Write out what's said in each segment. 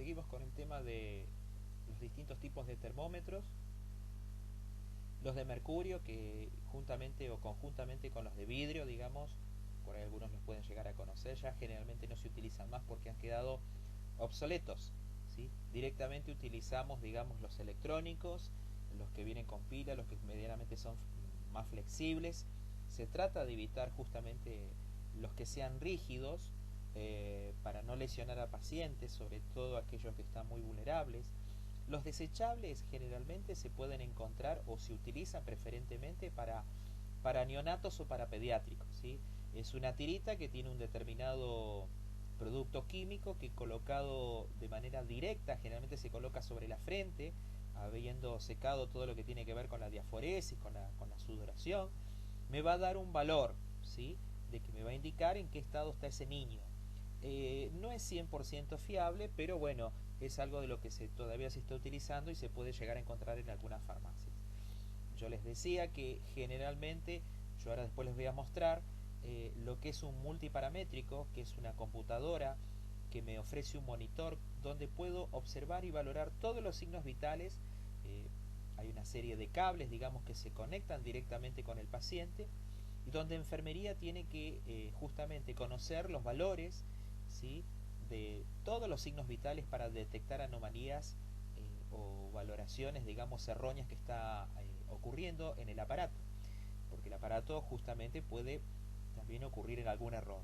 seguimos con el tema de los distintos tipos de termómetros. Los de mercurio, que juntamente o conjuntamente con los de vidrio, digamos, por ahí algunos los pueden llegar a conocer, ya generalmente no se utilizan más porque han quedado obsoletos, ¿sí? Directamente utilizamos, digamos, los electrónicos, los que vienen con pila, los que medianamente son más flexibles. Se trata de evitar justamente los que sean rígidos, para no lesionar a pacientes, sobre todo aquellos que están muy vulnerables. Los desechables generalmente se pueden encontrar o se utilizan preferentemente para neonatos o para pediátricos, ¿sí? Es una tirita que tiene un determinado producto químico que colocado de manera directa, generalmente se coloca sobre la frente, habiendo secado todo lo que tiene que ver con la diaforesis, con la sudoración, me va a dar un valor, ¿sí? De que me va a indicar en qué estado está ese niño. No es 100% fiable, pero bueno, es algo de lo que todavía se está utilizando y se puede llegar a encontrar en algunas farmacias. Yo les decía que generalmente, yo ahora después les voy a mostrar lo que es un multiparamétrico, que es una computadora que me ofrece un monitor donde puedo observar y valorar todos los signos vitales. Hay una serie de cables, digamos, que se conectan directamente con el paciente y donde enfermería tiene que justamente conocer los valores, ¿sí?, de todos los signos vitales para detectar anomalías o valoraciones, digamos, erróneas que está ocurriendo en el aparato, porque el aparato justamente puede también ocurrir en algún error.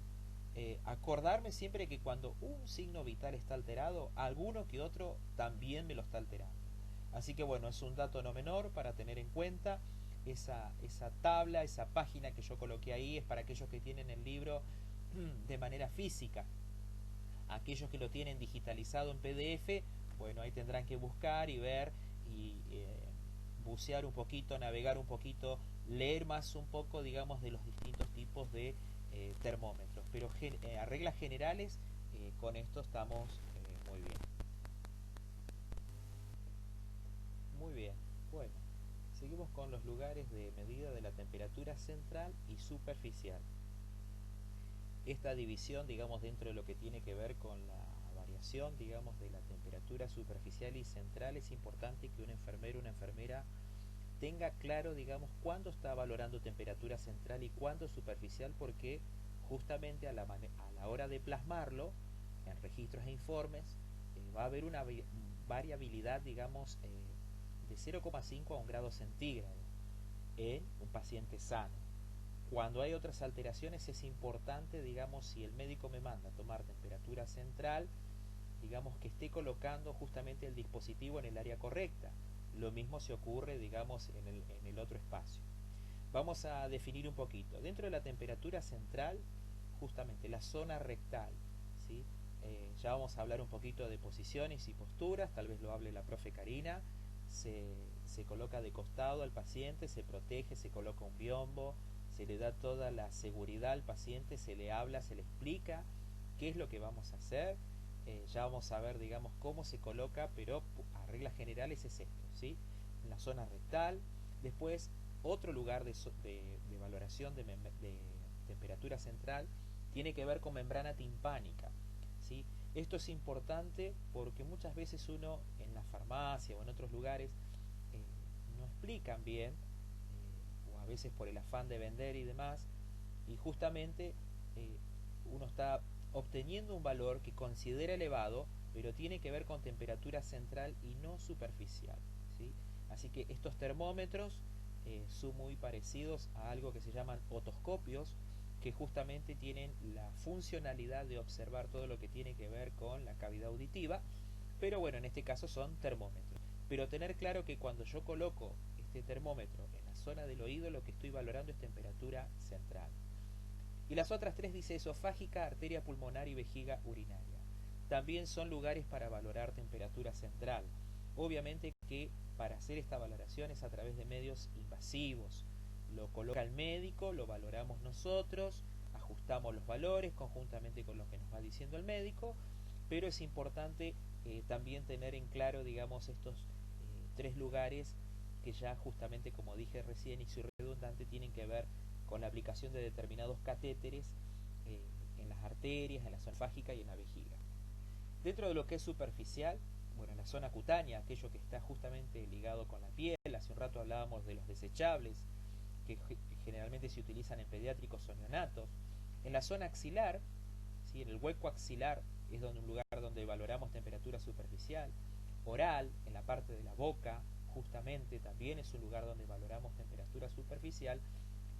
Acordarme siempre que cuando un signo vital está alterado, alguno que otro también me lo está alterando. Así que bueno, es un dato no menor para tener en cuenta. Esa tabla, esa página que yo coloqué ahí es para aquellos que tienen el libro de manera física. Aquellos que lo tienen digitalizado en PDF, bueno, ahí tendrán que buscar y ver y bucear un poquito, navegar un poquito, leer más un poco, digamos, de los distintos tipos de termómetros. Pero a reglas generales, con esto estamos muy bien. Muy bien, bueno, seguimos con los lugares de medida de la temperatura central y superficial. Esta división, digamos, dentro de lo que tiene que ver con la variación, digamos, de la temperatura superficial y central, es importante que un enfermero o una enfermera tenga claro, digamos, cuándo está valorando temperatura central y cuándo superficial, porque justamente a la hora de plasmarlo en registros e informes, va a haber una variabilidad, digamos, de 0,5 a 1 grado centígrado en un paciente sano. Cuando hay otras alteraciones es importante, digamos, si el médico me manda a tomar temperatura central, digamos que esté colocando justamente el dispositivo en el área correcta. Lo mismo se ocurre, digamos, en el otro espacio. Vamos a definir un poquito. Dentro de la temperatura central, justamente la zona rectal, ¿sí? Ya vamos a hablar un poquito de posiciones y posturas, tal vez lo hable la profe Karina. Se coloca de costado al paciente, se protege, se coloca un biombo, se le da toda la seguridad al paciente, se le habla, se le explica qué es lo que vamos a hacer. Ya vamos a ver, digamos, cómo se coloca, pero a reglas generales es esto, ¿sí? En la zona rectal. Después, otro lugar de valoración de temperatura central tiene que ver con membrana timpánica, ¿sí? Esto es importante porque muchas veces uno en la farmacia o en otros lugares no explican bien, o a veces por el afán de vender y demás, y justamente uno está obteniendo un valor que considera elevado, pero tiene que ver con temperatura central y no superficial, ¿sí? Así que estos termómetros son muy parecidos a algo que se llaman otoscopios, que justamente tienen la funcionalidad de observar todo lo que tiene que ver con la cavidad auditiva, pero bueno, en este caso son termómetros. Pero tener claro que cuando yo coloco este termómetro en la zona del oído, lo que estoy valorando es temperatura central. Y las otras tres dice esofágica, arteria pulmonar y vejiga urinaria. También son lugares para valorar temperatura central. Obviamente que para hacer esta valoración es a través de medios invasivos. Lo coloca el médico, lo valoramos nosotros, ajustamos los valores conjuntamente con lo que nos va diciendo el médico, pero es importante también tener en claro, digamos, estos tres lugares que ya justamente, como dije recién y soy redundante, tienen que ver con la aplicación de determinados catéteres en las arterias, en la zona fágica y en la vejiga. Dentro de lo que es superficial, bueno, en la zona cutánea, aquello que está justamente ligado con la piel, hace un rato hablábamos de los desechables, que generalmente se utilizan en pediátricos o neonatos. En la zona axilar, ¿sí? En el hueco axilar es donde un lugar donde valoramos temperatura superficial. Oral, en la parte de la boca, justamente también es un lugar donde valoramos temperatura superficial.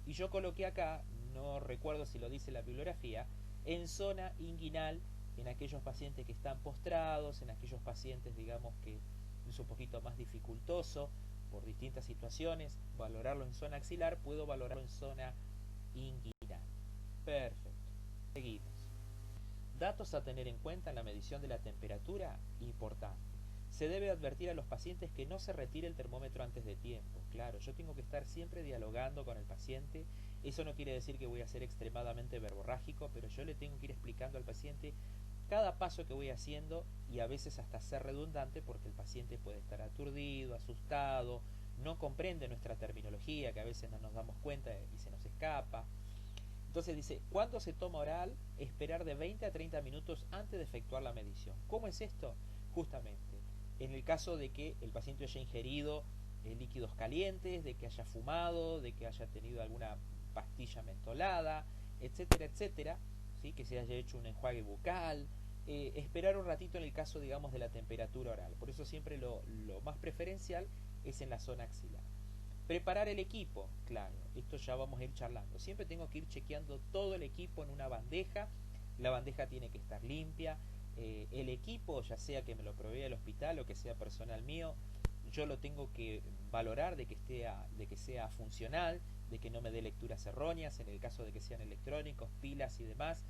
Y yo coloqué acá, no recuerdo si lo dice la bibliografía, en zona inguinal, en aquellos pacientes que están postrados, en aquellos pacientes, digamos, que es un poquito más dificultoso por distintas situaciones, valorarlo en zona axilar, puedo valorarlo en zona inguinal. Perfecto. Seguimos. Datos a tener en cuenta en la medición de la temperatura, importante. Se debe advertir a los pacientes que no se retire el termómetro antes de tiempo. Claro, yo tengo que estar siempre dialogando con el paciente. Eso no quiere decir que voy a ser extremadamente verborrágico, pero yo le tengo que ir explicando al paciente cada paso que voy haciendo y a veces hasta ser redundante porque el paciente puede estar aturdido, asustado, no comprende nuestra terminología, que a veces no nos damos cuenta y se nos escapa. Entonces dice, ¿cuándo se toma oral? Esperar de 20 a 30 minutos antes de efectuar la medición. ¿Cómo es esto? Justamente, en el caso de que el paciente haya ingerido líquidos calientes, de que haya fumado, de que haya tenido alguna pastilla mentolada, etcétera, etcétera, ¿sí? Que se haya hecho un enjuague bucal, esperar un ratito en el caso, digamos, de la temperatura oral. Por eso siempre lo más preferencial es en la zona axilar. Preparar el equipo, claro, esto ya vamos a ir charlando. Siempre tengo que ir chequeando todo el equipo en una bandeja. La bandeja tiene que estar limpia. El equipo, ya sea que me lo provea el hospital o que sea personal mío, yo lo tengo que valorar de que sea funcional, de que no me dé lecturas erróneas, en el caso de que sean electrónicos, pilas y demás,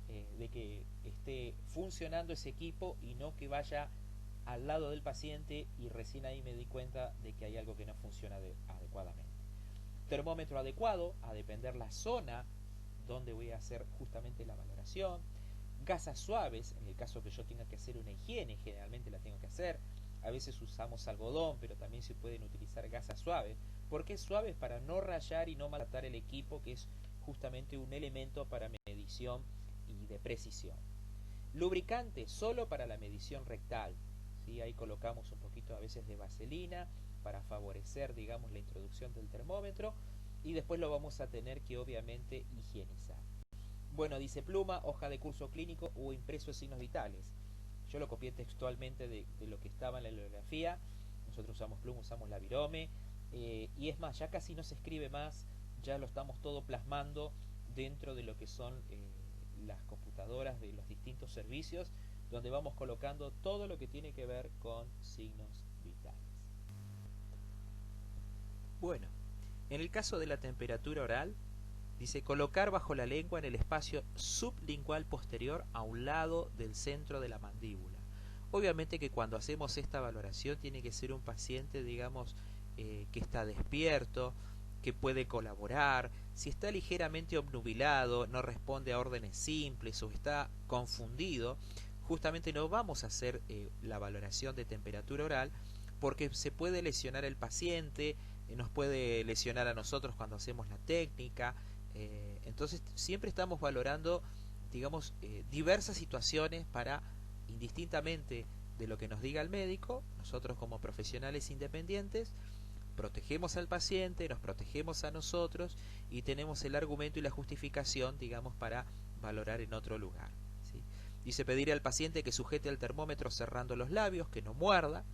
de que esté funcionando ese equipo y no que vaya al lado del paciente y recién ahí me di cuenta de que hay algo que no funciona adecuadamente. Termómetro adecuado, a depender la zona donde voy a hacer justamente la valoración. Gasas suaves, en el caso que yo tenga que hacer una higiene, generalmente la tengo que hacer. A veces usamos algodón, pero también se pueden utilizar gasas suaves. ¿Por qué suaves? Para no rayar y no maltratar el equipo, que es justamente un elemento para medición y de precisión. Lubricante solo para la medición rectal. ¿Sí? Ahí colocamos un poquito a veces de vaselina para favorecer, digamos, la introducción del termómetro y después lo vamos a tener que obviamente higienizar. Bueno, dice pluma, hoja de curso clínico o impreso de signos vitales. Yo lo copié textualmente de lo que estaba en la bibliografía. Nosotros usamos pluma, usamos la virome. Y es más, ya casi no se escribe más, ya lo estamos todo plasmando dentro de lo que son las computadoras de los distintos servicios, donde vamos colocando todo lo que tiene que ver con signos vitales. Bueno, en el caso de la temperatura oral, dice colocar bajo la lengua en el espacio sublingual posterior a un lado del centro de la mandíbula. Obviamente que cuando hacemos esta valoración tiene que ser un paciente, digamos, que está despierto, que puede colaborar. Si está ligeramente obnubilado, no responde a órdenes simples o está confundido, justamente no vamos a hacer la valoración de temperatura oral porque se puede lesionar el paciente, nos puede lesionar a nosotros cuando hacemos la técnica. Entonces siempre estamos valorando, digamos, diversas situaciones para, indistintamente de lo que nos diga el médico, nosotros como profesionales independientes protegemos al paciente, nos protegemos a nosotros y tenemos el argumento y la justificación, digamos, para valorar en otro lugar, ¿sí? Dice pedir al paciente que sujete el termómetro cerrando los labios, que no muerda,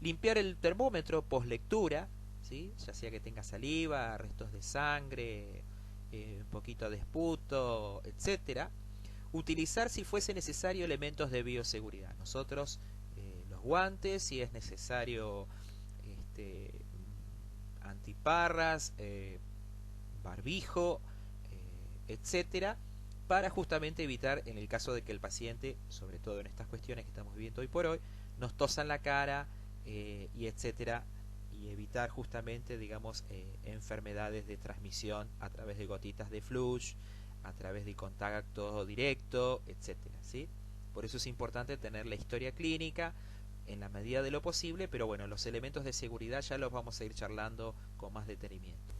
limpiar el termómetro post lectura, ¿sí? Ya sea que tenga saliva, restos de sangre, un poquito de esputo, etcétera. Utilizar si fuese necesario elementos de bioseguridad. Nosotros los guantes, si es necesario antiparras, barbijo, etcétera, para justamente evitar en el caso de que el paciente, sobre todo en estas cuestiones que estamos viviendo hoy por hoy, nos tosa en la cara y etcétera, y evitar justamente, digamos, enfermedades de transmisión a través de gotitas de flush, a través de contacto directo, etcétera, ¿sí? Por eso es importante tener la historia clínica en la medida de lo posible, pero bueno, los elementos de seguridad ya los vamos a ir charlando con más detenimiento.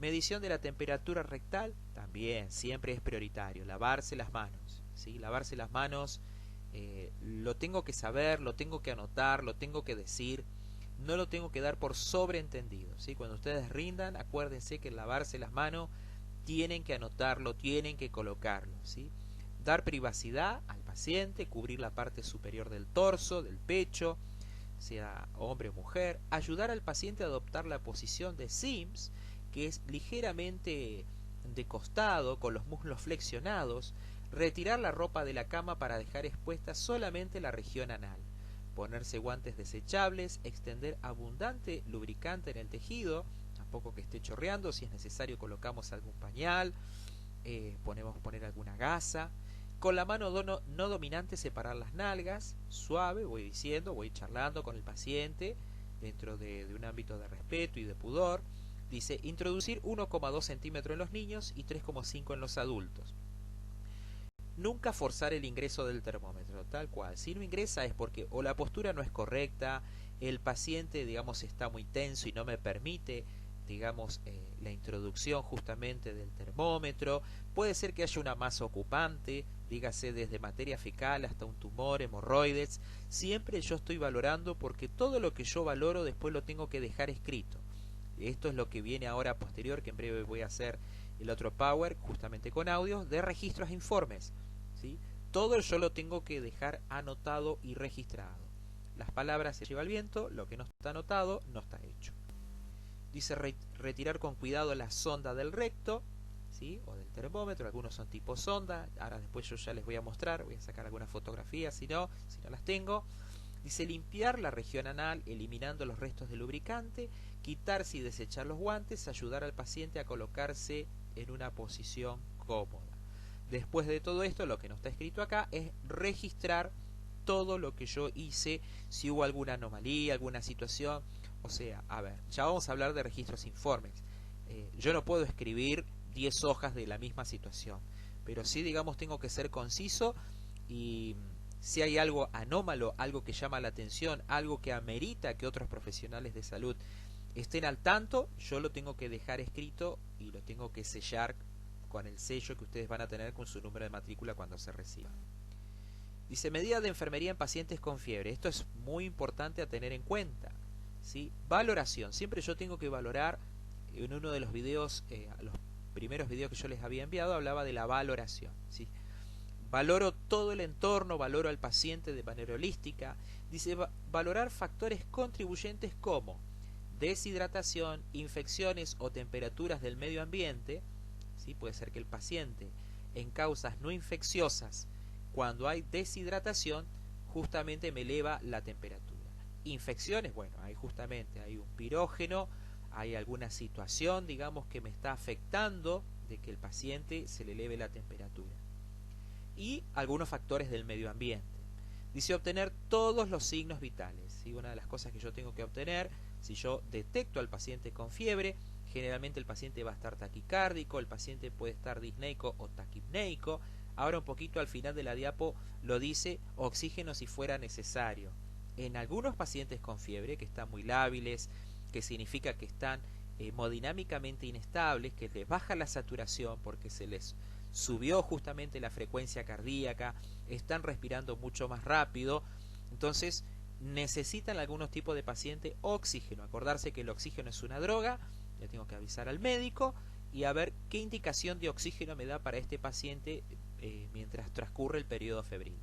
Medición de la temperatura rectal, también siempre es prioritario, lavarse las manos, ¿sí? Lavarse las manos lo tengo que saber, lo tengo que anotar, lo tengo que decir, no lo tengo que dar por sobreentendido, ¿sí? Cuando ustedes rindan, acuérdense que al lavarse las manos tienen que anotarlo, tienen que colocarlo, ¿sí? Dar privacidad al paciente, cubrir la parte superior del torso, del pecho, sea hombre o mujer, ayudar al paciente a adoptar la posición de Sims, que es ligeramente de costado, con los muslos flexionados, retirar la ropa de la cama para dejar expuesta solamente la región anal, ponerse guantes desechables, extender abundante lubricante en el tejido, tampoco que esté chorreando, si es necesario colocamos algún pañal, podemos poner alguna gasa. Con la mano no dominante separar las nalgas, suave, voy diciendo, voy charlando con el paciente dentro de un ámbito de respeto y de pudor. Dice, introducir 1,2 centímetros en los niños y 3,5 en los adultos. Nunca forzar el ingreso del termómetro, tal cual. Si no ingresa es porque o la postura no es correcta, el paciente, digamos, está muy tenso y no me permite, digamos, la introducción justamente del termómetro. Puede ser que haya una masa ocupante, dígase desde materia fecal hasta un tumor, hemorroides. Siempre yo estoy valorando porque todo lo que yo valoro después lo tengo que dejar escrito. Esto es lo que viene ahora posterior, que en breve voy a hacer el otro Power, justamente con audios, de registros e informes, ¿sí? Todo yo lo tengo que dejar anotado y registrado. Las palabras se lleva el viento, lo que no está anotado no está hecho. Dice retirar con cuidado la sonda del recto, ¿sí? O del termómetro, algunos son tipo sonda, ahora después yo ya les voy a mostrar, voy a sacar algunas fotografías si no las tengo. Dice limpiar la región anal eliminando los restos de lubricante, quitarse y desechar los guantes, ayudar al paciente a colocarse en una posición cómoda. Después de todo esto, lo que no está escrito acá es registrar todo lo que yo hice, si hubo alguna anomalía, alguna situación. O sea, a ver, ya vamos a hablar de registros informes. Yo no puedo escribir 10 hojas de la misma situación, pero sí, digamos, tengo que ser conciso y si hay algo anómalo, algo que llama la atención, algo que amerita que otros profesionales de salud estén al tanto, yo lo tengo que dejar escrito y lo tengo que sellar con el sello que ustedes van a tener con su número de matrícula cuando se reciba. Dice, medidas de enfermería en pacientes con fiebre. Esto es muy importante a tener en cuenta, ¿sí? Valoración. Siempre yo tengo que valorar, en uno de los videos, los primeros videos que yo les había enviado, hablaba de la valoración, ¿sí? Valoro todo el entorno, valoro al paciente de manera holística. Dice, valorar factores contribuyentes como deshidratación, infecciones o temperaturas del medio ambiente. ¿Sí? Puede ser que el paciente en causas no infecciosas, cuando hay deshidratación, justamente me eleva la temperatura. Infecciones, bueno, hay justamente hay un pirógeno, hay alguna situación, digamos, que me está afectando de que el paciente se le eleve la temperatura. Y algunos factores del medio ambiente. Dice obtener todos los signos vitales. ¿Sí? Una de las cosas que yo tengo que obtener, si yo detecto al paciente con fiebre, generalmente el paciente va a estar taquicárdico, el paciente puede estar disneico o taquipneico. Ahora un poquito al final de la diapo lo dice oxígeno si fuera necesario. En algunos pacientes con fiebre, que están muy lábiles, que significa que están hemodinámicamente inestables, que les baja la saturación porque se les subió justamente la frecuencia cardíaca, están respirando mucho más rápido, entonces necesitan algunos tipos de paciente oxígeno. Acordarse que el oxígeno es una droga, le tengo que avisar al médico y a ver qué indicación de oxígeno me da para este paciente mientras transcurre el periodo febril.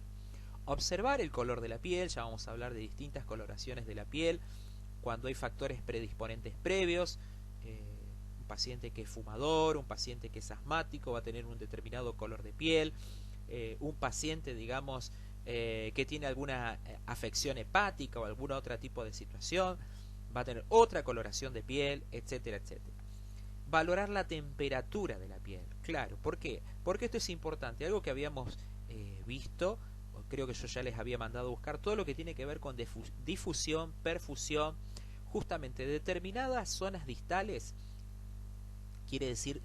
Observar el color de la piel, ya vamos a hablar de distintas coloraciones de la piel, cuando hay factores predisponentes previos, un paciente que es fumador, un paciente que es asmático va a tener un determinado color de piel, un paciente, digamos, que tiene alguna afección hepática o algún otro tipo de situación, va a tener otra coloración de piel, etcétera, etcétera. Valorar la temperatura de la piel, claro, ¿por qué? Porque esto es importante, algo que habíamos visto, creo que yo ya les había mandado a buscar, todo lo que tiene que ver con difusión, perfusión, justamente determinadas zonas distales, quiere decir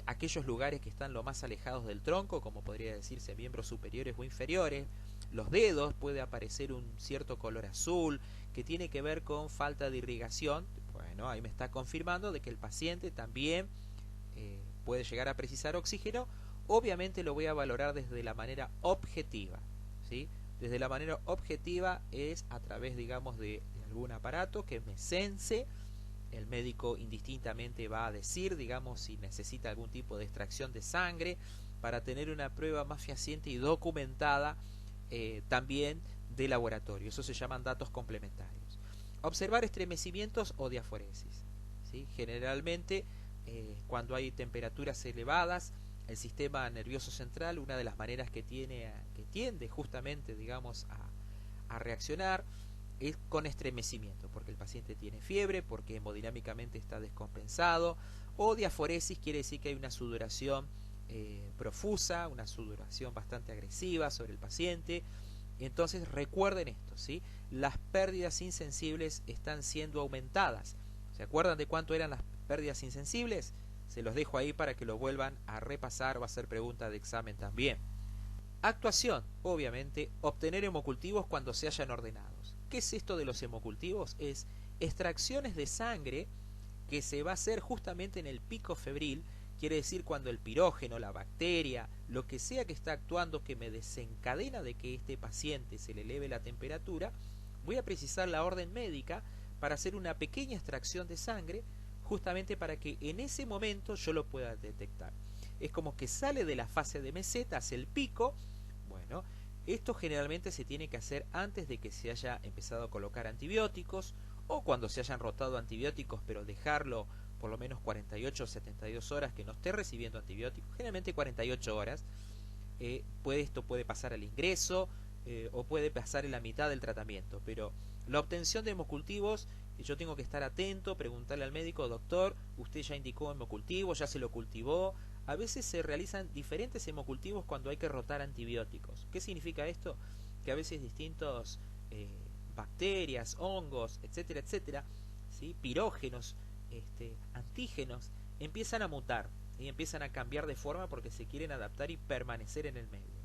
aquellos lugares que están lo más alejados del tronco, como podría decirse miembros superiores o inferiores, los dedos, puede aparecer un cierto color azul que tiene que ver con falta de irrigación. Bueno, ahí me está confirmando de que el paciente también puede llegar a precisar oxígeno. Obviamente lo voy a valorar desde la manera objetiva, ¿sí? desde la manera objetiva es a través, digamos, de algún aparato que me sense. El médico indistintamente va a decir, digamos, si necesita algún tipo de extracción de sangre para tener una prueba más fehaciente y documentada también de laboratorio. Eso se llaman datos complementarios. Observar estremecimientos o diaforesis, ¿sí? Generalmente, cuando hay temperaturas elevadas, el sistema nervioso central, una de las maneras que tiende justamente, digamos, a reaccionar es con estremecimiento, porque el paciente tiene fiebre, porque hemodinámicamente está descompensado, o diaforesis quiere decir que hay una sudoración profusa, una sudoración bastante agresiva sobre el paciente. Entonces recuerden esto, ¿sí? Las pérdidas insensibles están siendo aumentadas. ¿Se acuerdan de cuánto eran las pérdidas insensibles? Se los dejo ahí para que lo vuelvan a repasar, va a ser pregunta de examen también. Actuación, obviamente, obtener hemocultivos cuando se hayan ordenados. ¿Qué es esto de los hemocultivos? Es extracciones de sangre que se va a hacer justamente en el pico febril, quiere decir cuando el pirógeno, la bacteria, lo que sea que está actuando que me desencadena de que este paciente se le eleve la temperatura, voy a precisar la orden médica para hacer una pequeña extracción de sangre, justamente para que en ese momento yo lo pueda detectar. Es como que sale de la fase de meseta hacia el pico. Bueno, esto generalmente se tiene que hacer antes de que se haya empezado a colocar antibióticos o cuando se hayan rotado antibióticos, pero dejarlo por lo menos 48 o 72 horas que no esté recibiendo antibióticos, generalmente 48 horas. Esto puede pasar al ingreso o puede pasar en la mitad del tratamiento, pero la obtención de hemocultivos, yo tengo que estar atento, preguntarle al médico, doctor, usted ya indicó hemocultivo, ya se lo cultivó. A veces se realizan diferentes hemocultivos cuando hay que rotar antibióticos. ¿Qué significa esto? Que a veces distintos bacterias, hongos, etcétera, etcétera, ¿sí? Pirógenos, antígenos, empiezan a mutar y empiezan a cambiar de forma porque se quieren adaptar y permanecer en el medio.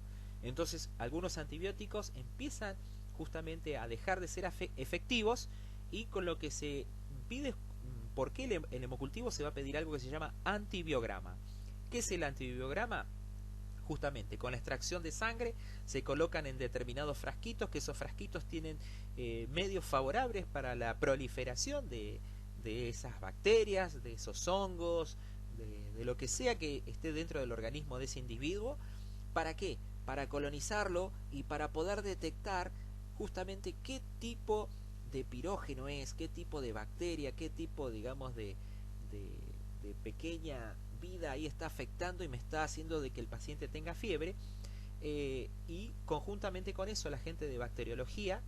Entonces, algunos antibióticos empiezan justamente a dejar de ser efectivos y con lo que se pide, ¿por qué el hemocultivo se va a pedir algo que se llama antibiograma? ¿Qué es el antibiograma? Justamente con la extracción de sangre se colocan en determinados frasquitos, que esos frasquitos tienen medios favorables para la proliferación de esas bacterias, de esos hongos, de lo que sea que esté dentro del organismo de ese individuo. ¿Para qué? Para colonizarlo y para poder detectar justamente qué tipo de pirógeno es, qué tipo de bacteria, qué tipo, digamos, de pequeña vida ahí está afectando y me está haciendo de que el paciente tenga fiebre. Y conjuntamente con eso la gente de bacteriología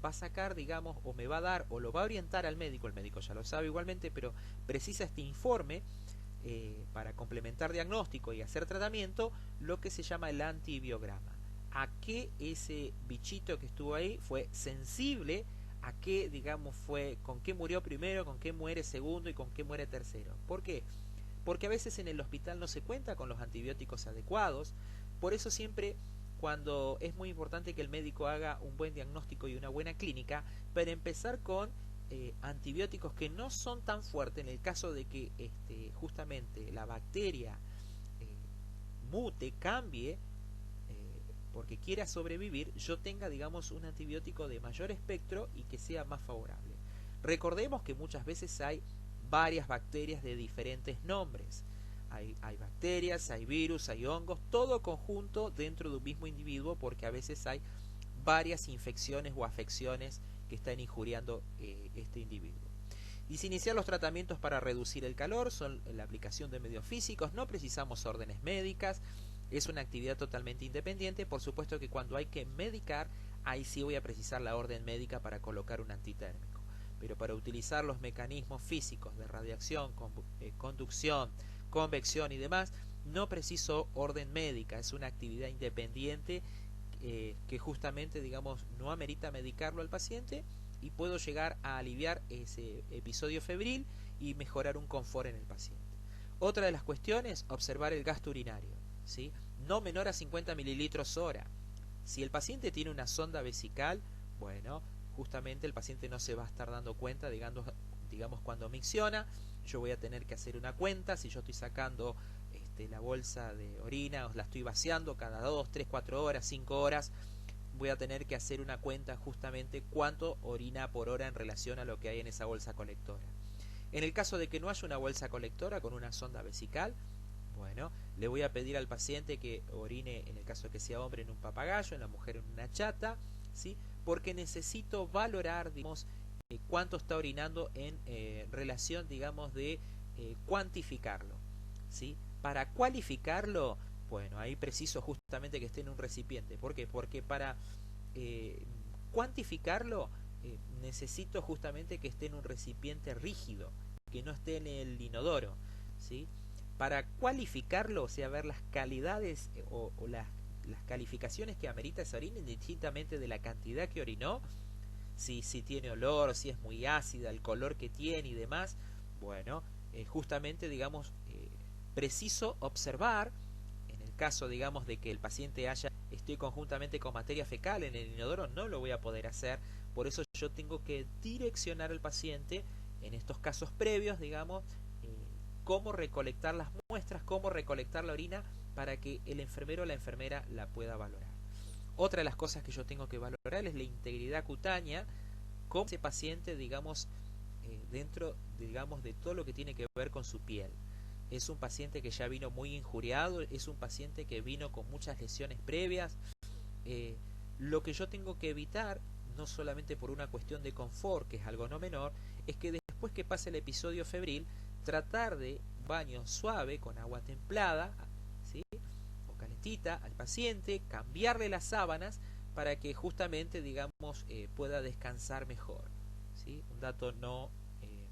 va a sacar, digamos, o me va a dar o lo va a orientar al médico, el médico ya lo sabe igualmente, pero precisa este informe para complementar diagnóstico y hacer tratamiento, lo que se llama el antibiograma. A qué ese bichito que estuvo ahí fue sensible, a qué, digamos, fue, con qué murió primero, con qué muere segundo y con qué muere tercero. ¿Por qué? Porque a veces en el hospital no se cuenta con los antibióticos adecuados. Por eso siempre, cuando es muy importante que el médico haga un buen diagnóstico y una buena clínica, para empezar con antibióticos que no son tan fuertes en el caso de que justamente la bacteria mute, cambie, porque quiera sobrevivir, yo tenga, digamos, un antibiótico de mayor espectro y que sea más favorable. Recordemos que muchas veces hay varias bacterias de diferentes nombres. Hay bacterias, hay virus, hay hongos, todo conjunto dentro de un mismo individuo, porque a veces hay varias infecciones o afecciones que están injuriando este individuo. Iniciar los tratamientos para reducir el calor son la aplicación de medios físicos, no precisamos órdenes médicas, es una actividad totalmente independiente. Por supuesto que cuando hay que medicar, ahí sí voy a precisar la orden médica para colocar un antitérmico. Pero para utilizar los mecanismos físicos de radiación, conducción, convección y demás, no preciso orden médica, es una actividad independiente que justamente, digamos, no amerita medicarlo al paciente y puedo llegar a aliviar ese episodio febril y mejorar un confort en el paciente. Otra de las cuestiones, observar el gasto urinario, ¿sí? No menor a 50 mililitros hora. Si el paciente tiene una sonda vesical, bueno, justamente el paciente no se va a estar dando cuenta, digamos cuando micciona, yo voy a tener que hacer una cuenta. Si yo estoy sacando la bolsa de orina, os la estoy vaciando cada 2, 3, 4 horas, 5 horas, voy a tener que hacer una cuenta justamente cuánto orina por hora en relación a lo que hay en esa bolsa colectora. En el caso de que no haya una bolsa colectora con una sonda vesical, bueno, le voy a pedir al paciente que orine, en el caso de que sea hombre, en un papagayo, en la mujer en una chata, ¿sí? Porque necesito valorar, digamos, cuánto está orinando en relación, digamos, de cuantificarlo, ¿sí? Para cualificarlo, bueno, ahí preciso justamente que esté en un recipiente. ¿Por qué? Porque para eh, cuantificarlo necesito justamente que esté en un recipiente rígido, que no esté en el inodoro, ¿sí? Para cualificarlo, o sea, ver las calidades o las calificaciones que amerita esa orina, indistintamente de la cantidad que orinó, si tiene olor, si es muy ácida, el color que tiene y demás, bueno, justamente, digamos, preciso observar, en el caso, digamos, de que el paciente esté conjuntamente con materia fecal en el inodoro, no lo voy a poder hacer, por eso yo tengo que direccionar al paciente, en estos casos previos, digamos, cómo recolectar las muestras, cómo recolectar la orina, para que el enfermero o la enfermera la pueda valorar. Otra de las cosas que yo tengo que valorar es la integridad cutánea, cómo ese paciente, digamos, dentro, digamos, de todo lo que tiene que ver con su piel. Es un paciente que ya vino muy injuriado, es un paciente que vino con muchas lesiones previas. Eh, lo que yo tengo que evitar, no solamente por una cuestión de confort, que es algo no menor, es que después que pase el episodio febril, tratar de baño suave con agua templada, ¿sí? O calentita al paciente, cambiarle las sábanas para que justamente, digamos, pueda descansar mejor, ¿sí? Un dato no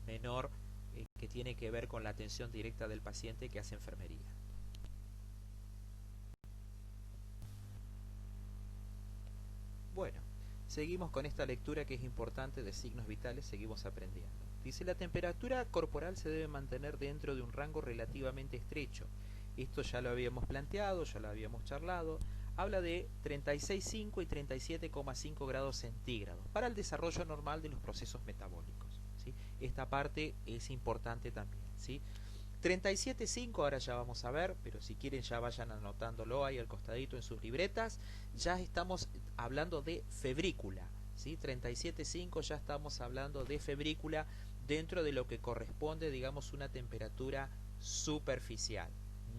menor que tiene que ver con la atención directa del paciente que hace enfermería. Bueno, seguimos con esta lectura que es importante de signos vitales, seguimos aprendiendo. Dice, la temperatura corporal se debe mantener dentro de un rango relativamente estrecho. Esto ya lo habíamos planteado, ya lo habíamos charlado. Habla de 36,5 y 37,5 grados centígrados para el desarrollo normal de los procesos metabólicos, ¿sí? Esta parte es importante también, ¿sí? 37,5 ahora ya vamos a ver, pero si quieren ya vayan anotándolo ahí al costadito en sus libretas. Ya estamos hablando de febrícula, ¿sí? 37,5 ya estamos hablando de febrícula dentro de lo que corresponde, digamos, una temperatura superficial,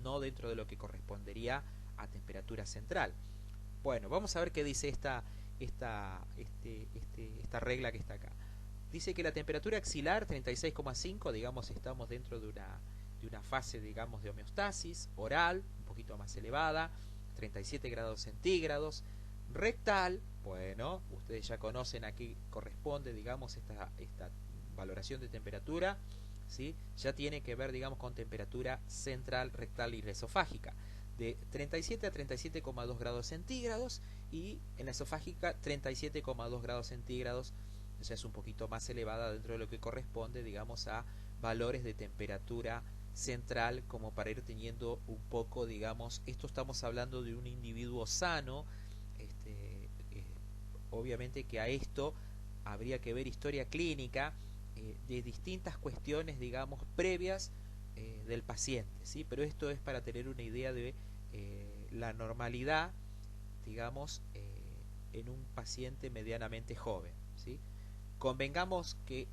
no dentro de lo que correspondería a temperatura central. Bueno, vamos a ver qué dice esta regla que está acá. Dice que la temperatura axilar 36,5, digamos, estamos dentro de una fase, digamos, de homeostasis, oral, un poquito más elevada, 37 grados centígrados, rectal, bueno, ustedes ya conocen a qué corresponde, digamos, esta valoración de temperatura, ¿sí? Ya tiene que ver, digamos, con temperatura central, rectal y esofágica, de 37 a 37,2 grados centígrados, y en la esofágica 37,2 grados centígrados, ya es un poquito más elevada dentro de lo que corresponde, digamos, a valores de temperatura central, como para ir teniendo un poco, digamos, esto estamos hablando de un individuo sano, obviamente que a esto habría que ver historia clínica de distintas cuestiones, digamos, previas del paciente, ¿sí? Pero esto es para tener una idea de la normalidad, digamos, en un paciente medianamente joven, ¿sí? Convengamos que,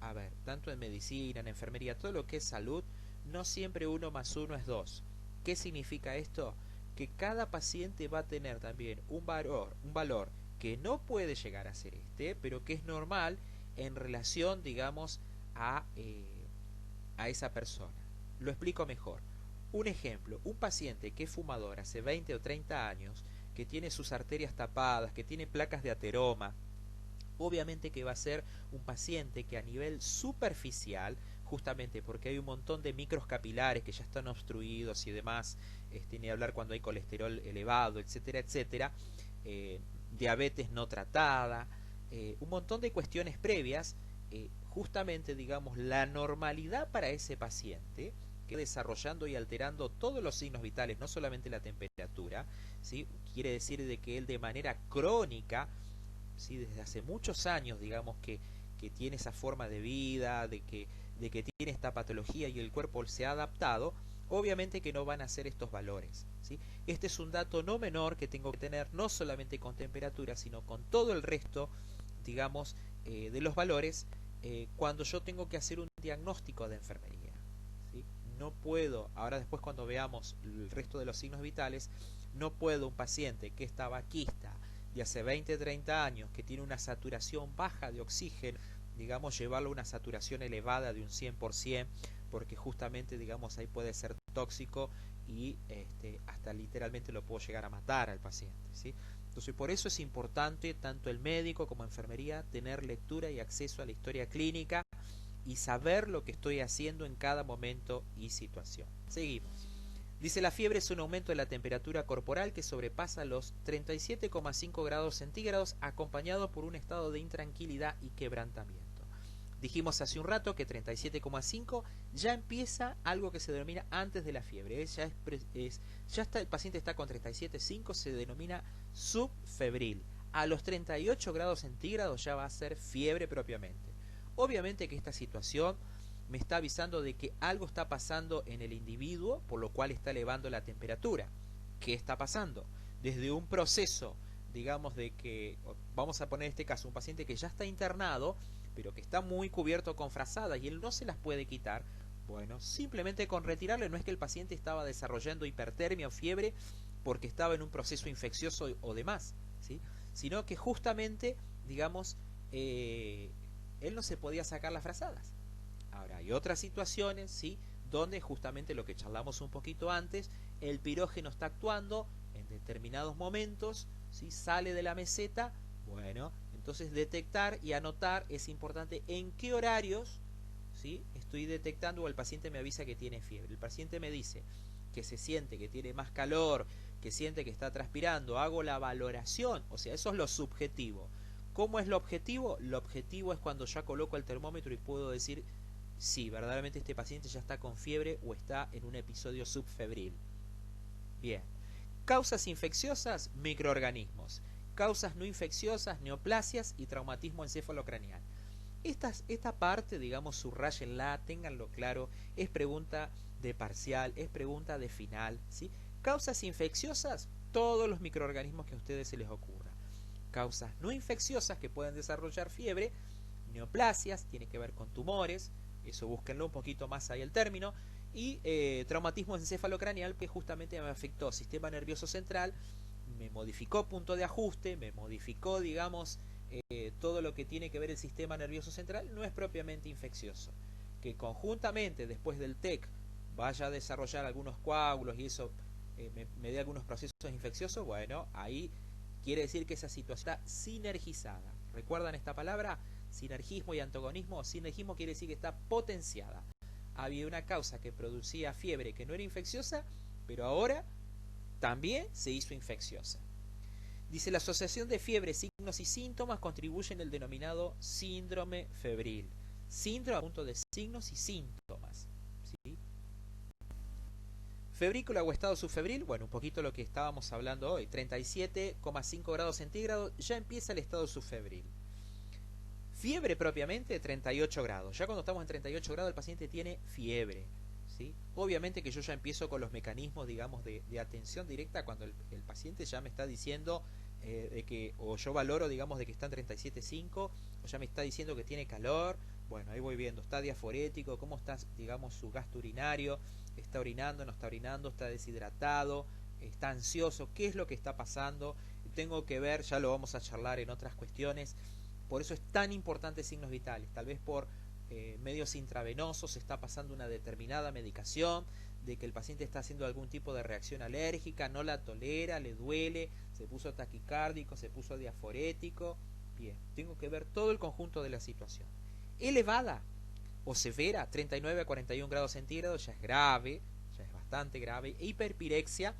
a ver, tanto en medicina, en enfermería, todo lo que es salud, no siempre 1 más 1 es 2. ¿Qué significa esto? Que cada paciente va a tener también un valor que no puede llegar a ser pero que es normal en relación, digamos, a esa persona. Lo explico mejor. Un ejemplo, un paciente que es fumador hace 20 o 30 años, que tiene sus arterias tapadas, que tiene placas de ateroma, obviamente que va a ser un paciente que a nivel superficial, justamente porque hay un montón de micros capilares que ya están obstruidos y demás, ni hablar cuando hay colesterol elevado, etcétera, etcétera, diabetes no tratada, un montón de cuestiones previas, justamente, digamos, la normalidad para ese paciente, que desarrollando y alterando todos los signos vitales, no solamente la temperatura, ¿sí? Quiere decir de que él de manera crónica, ¿sí? Desde hace muchos años, digamos, que tiene esa forma de vida, de que tiene esta patología y el cuerpo se ha adaptado, obviamente que no van a ser estos valores, ¿sí? Este es un dato no menor que tengo que tener no solamente con temperatura, sino con todo el resto, digamos, de los valores cuando yo tengo que hacer un diagnóstico de enfermería, ¿sí? No puedo, ahora después cuando veamos el resto de los signos vitales, no puedo un paciente que es tabaquista de hace 20, 30 años, que tiene una saturación baja de oxígeno, digamos, llevarlo a una saturación elevada de un 100%, porque justamente, digamos, ahí puede ser tóxico y hasta literalmente lo puedo llegar a matar al paciente, ¿sí? Entonces, por eso es importante, tanto el médico como enfermería, tener lectura y acceso a la historia clínica y saber lo que estoy haciendo en cada momento y situación. Seguimos. Dice, la fiebre es un aumento de la temperatura corporal que sobrepasa los 37,5 grados centígrados acompañado por un estado de intranquilidad y quebrantamiento. Dijimos hace un rato que 37,5 ya empieza algo que se denomina antes de la fiebre. El paciente está con 37,5, se denomina subfebril. A los 38 grados centígrados ya va a ser fiebre propiamente. Obviamente que esta situación me está avisando de que algo está pasando en el individuo, por lo cual está elevando la temperatura. ¿Qué está pasando? Desde un proceso, digamos, de que, vamos a poner este caso, un paciente que ya está internado, pero que está muy cubierto con frazadas y él no se las puede quitar, bueno, simplemente con retirarle, no es que el paciente estaba desarrollando hipertermia o fiebre porque estaba en un proceso infeccioso o demás, ¿sí? Sino que justamente, digamos, él no se podía sacar las frazadas. Ahora, hay otras situaciones, ¿sí?, donde justamente lo que charlamos un poquito antes, el pirógeno está actuando en determinados momentos, ¿sí?, sale de la meseta, bueno, entonces detectar y anotar es importante en qué horarios, ¿sí?, estoy detectando o el paciente me avisa que tiene fiebre. El paciente me dice que se siente que tiene más calor, que siente que está transpirando, hago la valoración, o sea, eso es lo subjetivo. ¿Cómo es lo objetivo? Lo objetivo es cuando ya coloco el termómetro y puedo decir si verdaderamente este paciente ya está con fiebre o está en un episodio subfebril. Bien. Causas infecciosas, microorganismos. Causas no infecciosas, neoplasias y traumatismo encefalocraneal. Esta parte, digamos, subrayenla, ténganlo claro, es pregunta de parcial, es pregunta de final, ¿sí? Causas infecciosas, todos los microorganismos que a ustedes se les ocurra. Causas no infecciosas que pueden desarrollar fiebre, neoplasias, tiene que ver con tumores, eso búsquenlo un poquito más ahí el término, y traumatismo encefalocraneal que justamente me afectó sistema nervioso central, me modificó punto de ajuste, me modificó, digamos, todo lo que tiene que ver el sistema nervioso central, no es propiamente infeccioso. Que conjuntamente después del TEC vaya a desarrollar algunos coágulos y eso me dé algunos procesos infecciosos, bueno, ahí quiere decir que esa situación está sinergizada. ¿Recuerdan esta palabra? Sinergismo y antagonismo. Sinergismo quiere decir que está potenciada. Había una causa que producía fiebre que no era infecciosa, pero ahora también se hizo infecciosa. Dice, la asociación de fiebre, signos y síntomas contribuye en el denominado síndrome febril. Síndrome a punto de signos y síntomas, ¿sí? Febrícula o estado subfebril, bueno, un poquito lo que estábamos hablando hoy, 37,5 grados centígrados, ya empieza el estado subfebril. Fiebre propiamente, 38 grados. Ya cuando estamos en 38 grados el paciente tiene fiebre, ¿sí? Obviamente que yo ya empiezo con los mecanismos, digamos, de atención directa cuando el paciente ya me está diciendo de que, o yo valoro, digamos, de que está en 37,5, o ya me está diciendo que tiene calor. Bueno, ahí voy viendo, está diaforético, cómo está, digamos, su gasto urinario, está orinando, no está orinando, está deshidratado, está ansioso, qué es lo que está pasando. Tengo que ver, ya lo vamos a charlar en otras cuestiones. Por eso es tan importante signos vitales. Tal vez por medios intravenosos se está pasando una determinada medicación, de que el paciente está haciendo algún tipo de reacción alérgica, no la tolera, le duele, se puso taquicárdico, se puso diaforético. Bien, tengo que ver todo el conjunto de la situación. Elevada o severa, 39 a 41 grados centígrados, ya es grave, ya es bastante grave. E hiperpirexia,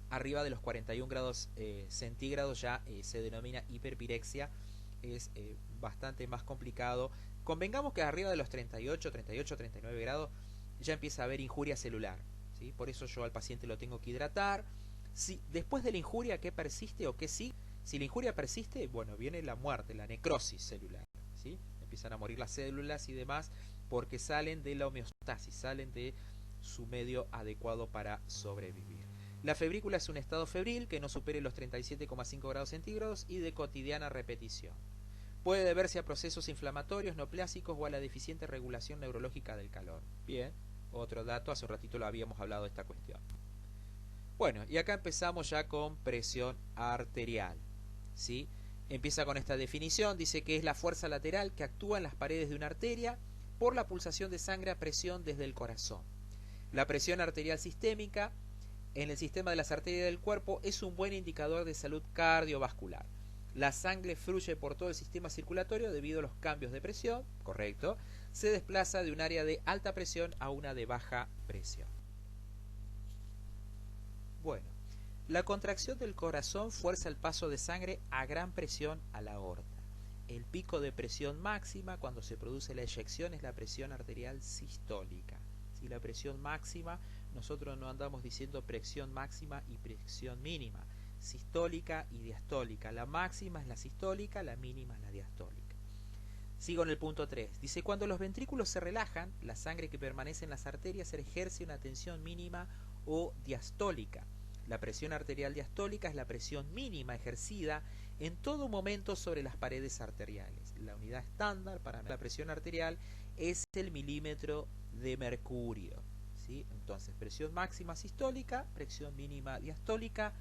arriba de los 41 grados centígrados ya se denomina hiperpirexia, es bastante más complicado. Convengamos que arriba de los 38, 39 grados ya empieza a haber injuria celular, ¿sí? Por eso yo al paciente lo tengo que hidratar. Si después de la injuria, ¿qué persiste o qué sigue? Si la injuria persiste, bueno, viene la muerte, la necrosis celular, ¿sí? Empiezan a morir las células y demás porque salen de la homeostasis, salen de su medio adecuado para sobrevivir. La febrícula es un estado febril que no supere los 37,5 grados centígrados y de cotidiana repetición. Puede deberse a procesos inflamatorios, neoplásicos o a la deficiente regulación neurológica del calor. Bien, otro dato, hace un ratito lo habíamos hablado de esta cuestión. Bueno, y acá empezamos ya con presión arterial, ¿sí? Empieza con esta definición, dice que es la fuerza lateral que actúa en las paredes de una arteria por la pulsación de sangre a presión desde el corazón. La presión arterial sistémica en el sistema de las arterias del cuerpo es un buen indicador de salud cardiovascular. La sangre fluye por todo el sistema circulatorio debido a los cambios de presión, correcto, se desplaza de un área de alta presión a una de baja presión. Bueno, la contracción del corazón fuerza el paso de sangre a gran presión a la aorta. El pico de presión máxima cuando se produce la eyección es la presión arterial sistólica. Si la presión máxima, nosotros no andamos diciendo presión máxima y presión mínima, sistólica y diastólica. La máxima es la sistólica, la mínima es la diastólica. Sigo en el punto 3. Dice, cuando los ventrículos se relajan, la sangre que permanece en las arterias ejerce una tensión mínima o diastólica. La presión arterial diastólica es la presión mínima ejercida en todo momento sobre las paredes arteriales. La unidad estándar para la presión arterial es el milímetro de mercurio, ¿sí? Entonces, presión máxima sistólica, presión mínima diastólica,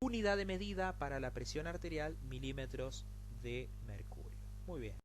unidad de medida para la presión arterial, milímetros de mercurio. Muy bien.